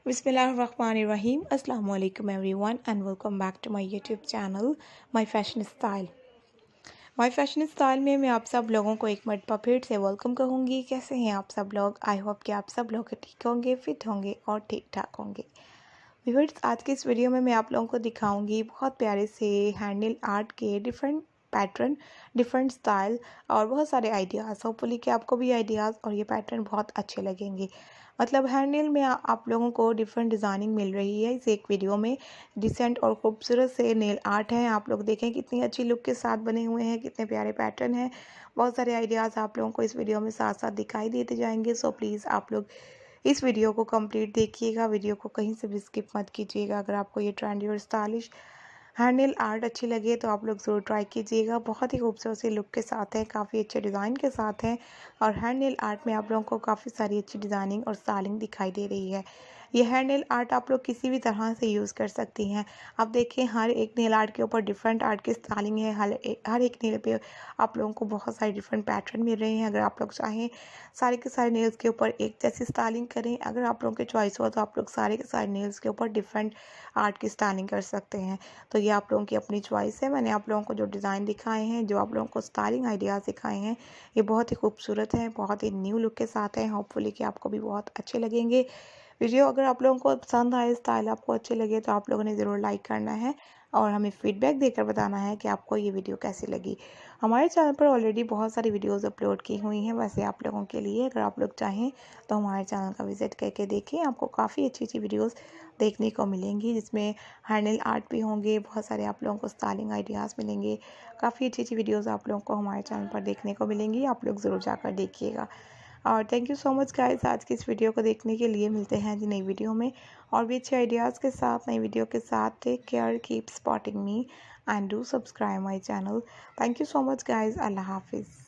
बिस्मिल्लाहिर्रहमानिर्रहीम अस्सलाम वालेकुम everyone and welcome back to my YouTube channel my fashion style. My fashion style में मैं आप सब लोगों को एक मरतबा फिर से वेलकम कहूँगी। कैसे हैं आप सब लोग? आई होप कि आप सब लोग ठीक होंगे, फिट होंगे और ठीक ठाक होंगे। व्यूअर्स, आज की इस वीडियो में मैं आप लोगों को दिखाऊंगी बहुत प्यारे से हैंडमेड आर्ट के डिफरेंट पैटर्न, डिफरेंट स्टाइल और बहुत सारे आइडियाज़। होपफुली कि आपको भी आइडियाज़ और ये पैटर्न बहुत अच्छे लगेंगे। मतलब हैंडमेड में आप लोगों को डिफरेंट डिज़ाइनिंग मिल रही है इस एक वीडियो में। डिसेंट और खूबसूरत से नेल आर्ट है। आप लोग देखें कितनी अच्छी लुक के साथ बने हुए हैं, कितने प्यारे पैटर्न हैं। बहुत सारे आइडियाज़ आप लोगों को इस वीडियो में साथ साथ दिखाई देते जाएंगे। सो प्लीज़ आप लोग इस वीडियो को कंप्लीट देखिएगा, वीडियो को कहीं से भी स्किप मत कीजिएगा। अगर आपको ये ट्रेंडी और स्टाइलिश हैंडमेड आर्ट अच्छी लगे तो आप लोग ज़रूर ट्राई कीजिएगा। बहुत ही खूबसूरत सी लुक के साथ है, काफ़ी अच्छे डिज़ाइन के साथ हैं और हैंडमेड आर्ट में आप लोगों को काफ़ी सारी अच्छी डिज़ाइनिंग और स्टाइलिंग दिखाई दे रही है। ये हैंडमेड आर्ट आप लोग किसी भी तरह से यूज़ कर सकती हैं। आप देखिए हर एक नेल आर्ट के ऊपर डिफरेंट आर्ट की स्टाइलिंग है। हर एक नेल पे आप लोगों को बहुत सारे डिफरेंट पैटर्न मिल रहे हैं। अगर आप लोग चाहें सारे के सारे नेल्स के ऊपर एक जैसी स्टाइलिंग करें, अगर आप लोगों की चॉइस हो तो आप लोग सारे के सारे नेल्स के ऊपर डिफरेंट आर्ट की स्टाइलिंग कर सकते हैं। तो ये आप लोगों की अपनी चॉइस है। मैंने आप लोगों को जो डिज़ाइन दिखाए हैं, जो आप लोगों को स्टाइलिंग आइडियाज़ दिखाए हैं, ये बहुत ही खूबसूरत हैं, बहुत ही न्यू लुक के साथ हैं। होपफुली कि आपको भी बहुत अच्छे लगेंगे। वीडियो अगर आप लोगों को पसंद आए, स्टाइल आपको अच्छे लगे तो आप लोगों ने ज़रूर लाइक करना है और हमें फीडबैक देकर बताना है कि आपको ये वीडियो कैसी लगी। हमारे चैनल पर ऑलरेडी बहुत सारी वीडियोस अपलोड की हुई हैं वैसे आप लोगों के लिए। अगर आप लोग चाहें तो हमारे चैनल का विज़िट करके देखें, आपको काफ़ी अच्छी अच्छी वीडियोस देखने को मिलेंगी जिसमें हैंडमेड आर्ट भी होंगे, बहुत सारे आप लोगों को स्टाइलिंग आइडियाज़ मिलेंगे। काफ़ी अच्छी अच्छी वीडियोज़ आप लोगों को हमारे चैनल पर देखने को मिलेंगी, आप लोग ज़रूर जाकर देखिएगा। और thank you so much guys आज की इस वीडियो को देखने के लिए। मिलते हैं जी नई वीडियो में और भी अच्छे आइडियाज़ के साथ, नई वीडियो के साथ। Take care, keep supporting me and do subscribe my channel. Thank you so much guys. अल्लाह हाफिज़।